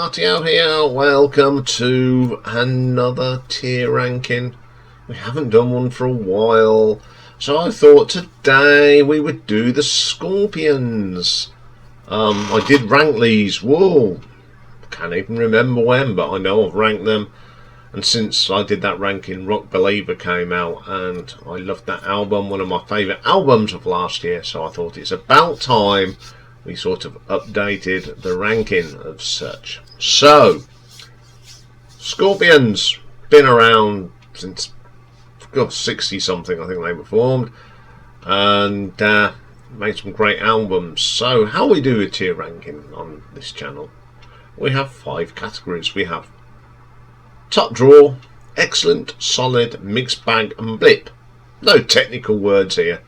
Martio here. Welcome to another tier ranking. We haven't done one for a while, so I thought today we would do the Scorpions. I did rank these. Whoa, can't even remember when, but I know I've ranked them. And since I did that ranking, Rock Believer came out, and I loved that album, one of my favourite albums of last year. So I thought it's about time we sort of updated the ranking of such. So, Scorpions, been around since 60 something, I think they were formed, and made some great albums. So, how we do a tier ranking on this channel? We have 5 categories. We have top draw, excellent, solid, mixed bag, and blip. No technical words here,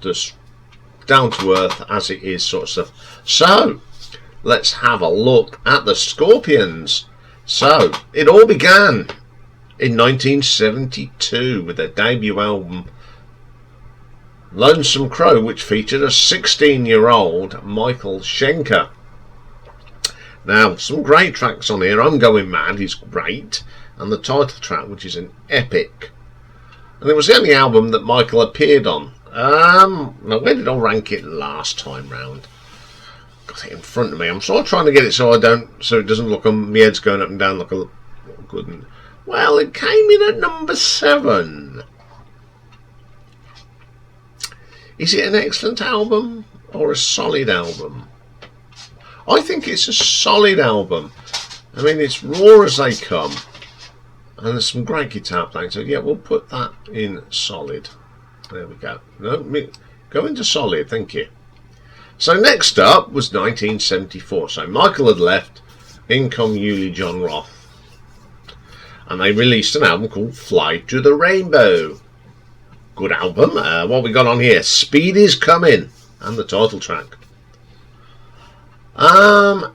just down to earth as it is sort of stuff. So let's have a look at the Scorpions. So it all began in 1972 with their debut album Lonesome Crow, which featured a 16-year-old Michael Schenker. Now, some great tracks on here. I'm Going Mad is great, and the title track, which is an epic. And it was the only album that Michael appeared on. Now, where did I rank it last time round? Got it in front of me. I'm sort of trying to get it so it doesn't look on my head's going up and down like a good one. Well, it came in at number 7. Is it an excellent album or a solid album? I think it's a solid album. I mean, it's raw as they come, and there's some great guitar playing. So yeah, we'll put that in solid. There we go. No, go into solid, thank you. So next up was 1974. So Michael had left, in come Uli John Roth, and they released an album called Fly to the Rainbow. Good album. What we got on here? Speed Is Coming, and the title track.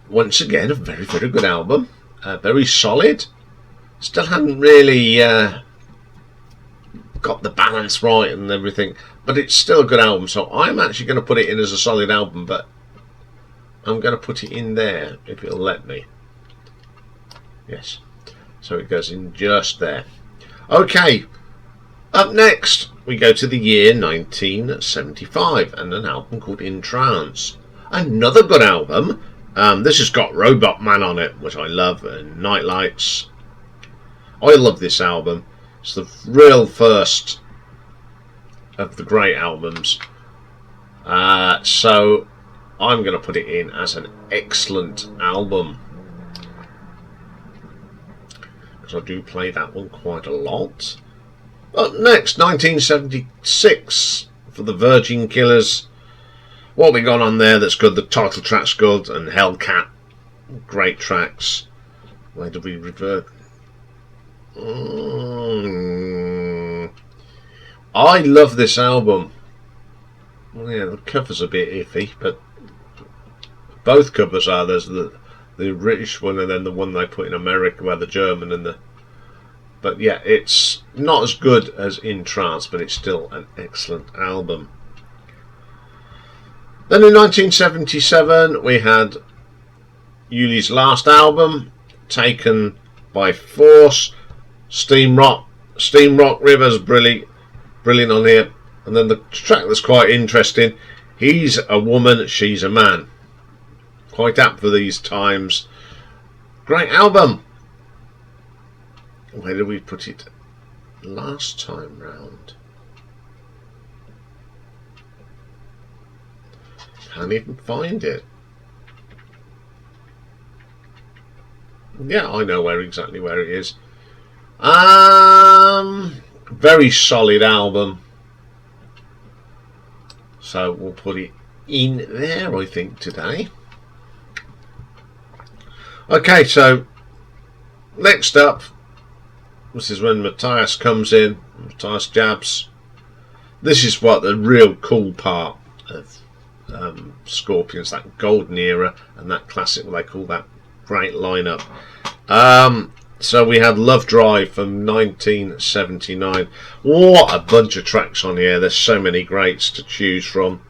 Once again, a very, very good album. Very solid. Still hadn't really got the balance right and everything, but it's still a good album. So I'm actually going to put it in as a solid album, but I'm going to put it in there if it'll let me. Yes, so it goes in just there. Okay, up next we go to the year 1975 and an album called In Trance. Another good album. This has got Robot Man on it, which I love, and Night Lights. I love this album. It's the real first of the great albums. So I'm going to put it in as an excellent album, because I do play that one quite a lot. Up next, 1976 for the Virgin Killers. What we got on there that's good? The title track's good, and Hellcat, great tracks. Where did we revert? I love this album. Well, yeah, the cover's a bit iffy, but both covers are. There's the British one and then the one they put in America, where the German and the. But yeah, it's not as good as In Trance, but it's still an excellent album. Then in 1977 we had Uli's last album, Taken by Force. Steam Rock River's brilliant on here, and then the track that's quite interesting, He's a Woman, She's a Man. Quite apt for these times. Great album. Where did we put it last time round? Can't even find it. Yeah, I know exactly where it is. Very solid album. So we'll put it in there, I think, today. Okay, so next up, this is when Matthias comes in. Matthias Jabs. This is what the real cool part of Scorpions, that golden era and that classic, what they call that great lineup. So we had Love Drive from 1979. What a bunch of tracks on here. There's so many greats to choose from.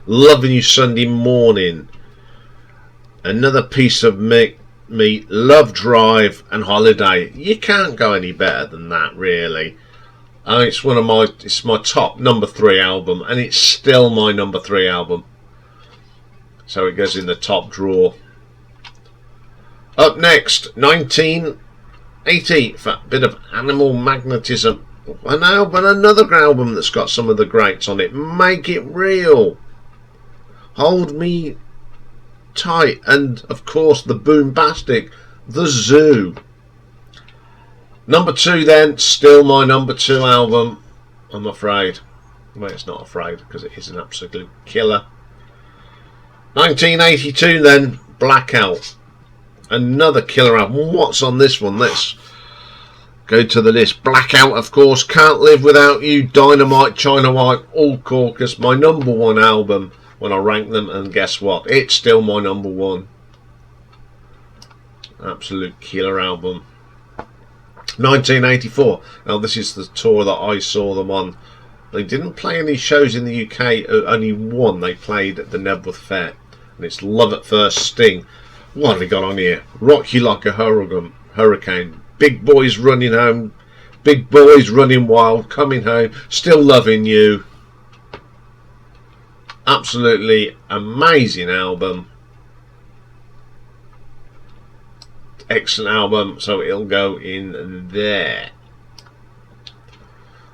Loving You Sunday Morning. Another Piece of Me, me Love Drive and Holiday. You can't go any better than that, really. It's my top number 3 album, and it's still my number 3 album. So it goes in the top drawer. Up next, 1980 for a bit of Animal Magnetism. Another album that's got some of the greats on it. Make It Real, Hold Me Tight, and of course the Boombastic, The Zoo. Number 2 then, still my number 2 album, I'm afraid. Well, it's not afraid, because it is an absolute killer. 1982 then, Blackout. Another killer album. What's on this one? Let's go to the list. Blackout, of course. Can't Live Without You, Dynamite, China White, All Caucus. My number 1 album when I rank them, and guess what? It's still my number 1. Absolute killer album. 1984. Now this is the tour that I saw them on. They didn't play any shows in the UK. Only one they played at the Nebworth Fair, and it's Love at First Sting. What have we got on here? Rock You Like a Hurricane. Big Boys Running Home. Big Boys Running Wild. Coming Home. Still Loving You. Absolutely amazing album. Excellent album. So it'll go in there.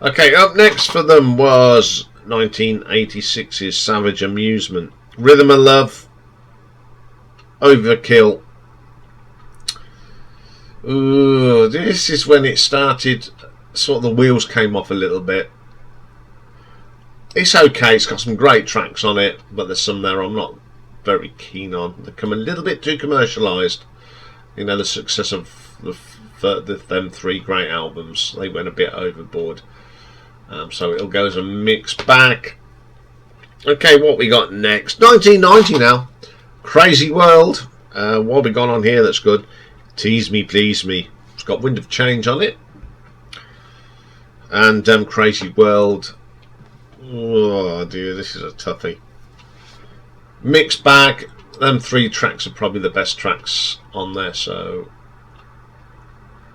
Okay, up next for them was 1986's Savage Amusement. Rhythm of Love. Overkill. Ooh, this is when it started, sort of the wheels came off a little bit. It's okay, it's got some great tracks on it, but there's some there I'm not very keen on. They come a little bit too commercialised. You know, the success of them 3 great albums, they went a bit overboard. So it'll go as a mixed bag. Okay, what we got next? 1990 now. Crazy World. What have we got on here that's good? Tease Me, Please Me. It's got Wind of Change on it. And Crazy World. Oh dear, this is a toughie. Mixed bag. Them 3 tracks are probably the best tracks on there, so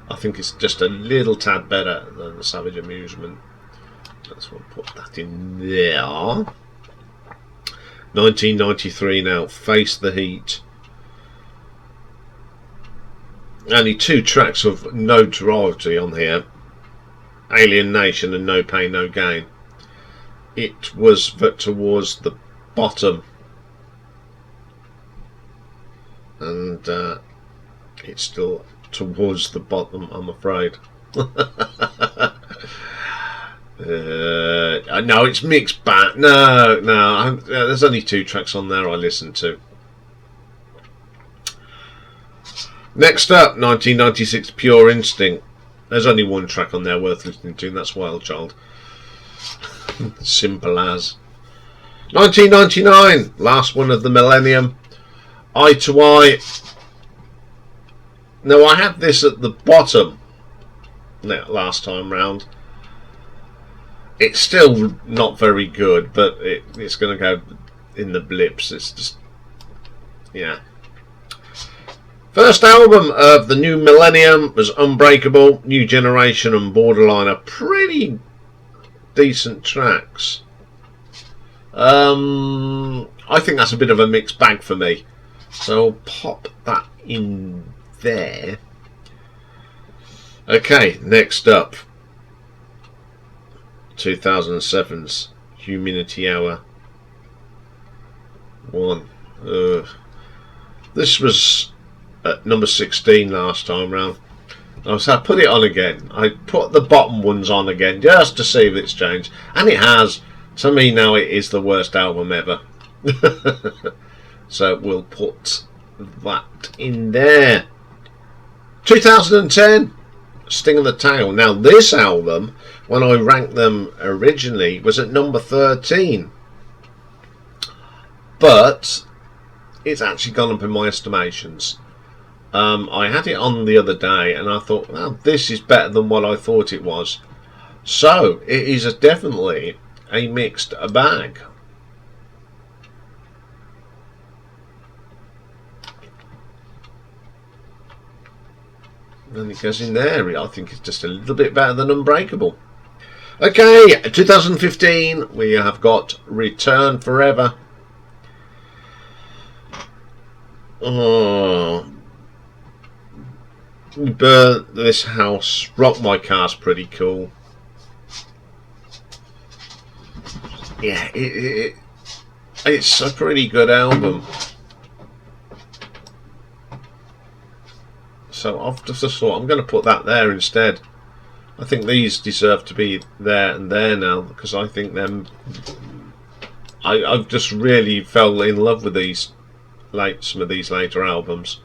I think it's just a little tad better than Savage Amusement. Let's put that in there. 1993 now, Face the Heat. Only 2 tracks of notoriety on here. Alien Nation and No Pain No Gain. It was towards the bottom, and it's still towards the bottom, I'm afraid. No, it's mixed back. No, there's only 2 tracks on there I listened to. Next up, 1996 Pure Instinct. There's only 1 track on there worth listening to, and that's Wild Child. Simple as. 1999, last one of the millennium. Eye to Eye. Now I had this at the bottom last time round. It's still not very good, but it's going to go in the blips. It's just, yeah. First album of the new millennium was Unbreakable. New Generation and Borderline are pretty decent tracks. I think that's a bit of a mixed bag for me, so I'll pop that in there. Okay, next up, 2007's Humanity Hour 1. This was at number 16 last time round. So I put it on again. I put the bottom ones on again just to see if it's changed, and it has. To me now it is the worst album ever. So we'll put that in there. 2010, Sting of the Tail. Now this album, when I ranked them originally, was at number 13, but it's actually gone up in my estimations. I had it on the other day and I thought, well, this is better than what I thought it was. So it is definitely a mixed bag. And it goes in there. I think it's just a little bit better than Unbreakable. Okay, 2015, we have got Return Forever. Oh, Burn This House, Rock My Car's pretty cool. Yeah, it's a pretty good album. So I've just thought I'm going to put that there instead. I think these deserve to be there and there now, because I think them. I've just really fell in love with some of these later albums.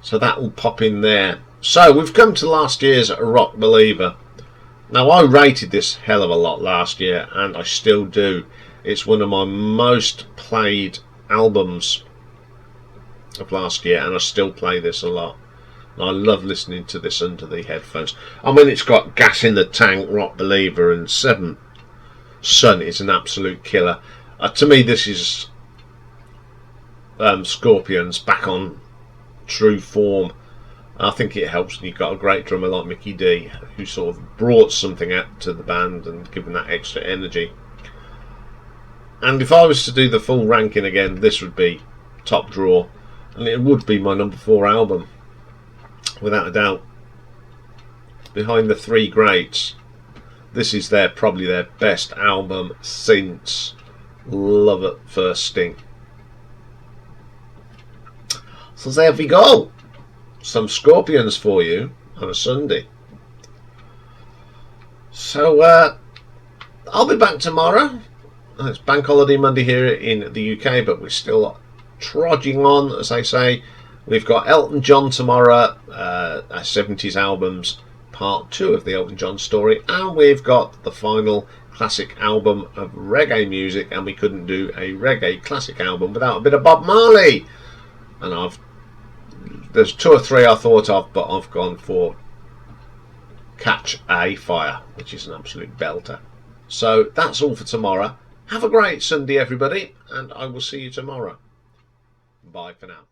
So that will pop in there. So we've come to last year's Rock Believer. Now I rated this hell of a lot last year, and I still do. It's one of my most played albums of last year, and I still play this a lot. And I love listening to this under the headphones. I mean, it's got Gas in the Tank, Rock Believer, and Seventh Son is an absolute killer. To me, this is Scorpions back on true form. I think it helps when you've got a great drummer like Mickey D, who sort of brought something out to the band and given that extra energy. And if I was to do the full ranking again, this would be top draw, and it would be my number 4 album, without a doubt. Behind the 3 greats, this is probably their best album since Love at First Sting. So there we go. Some Scorpions for you on a Sunday. So I'll be back tomorrow. It's Bank Holiday Monday here in the UK, but we're still trudging on, as I say. We've got Elton John tomorrow, 70s albums, part 2 of the Elton John story, and we've got the final classic album of reggae music, and we couldn't do a reggae classic album without a bit of Bob Marley. And there's 2 or 3 I thought of, but I've gone for Catch a Fire, which is an absolute belter. So that's all for tomorrow. Have a great Sunday, everybody, and I will see you tomorrow. Bye for now.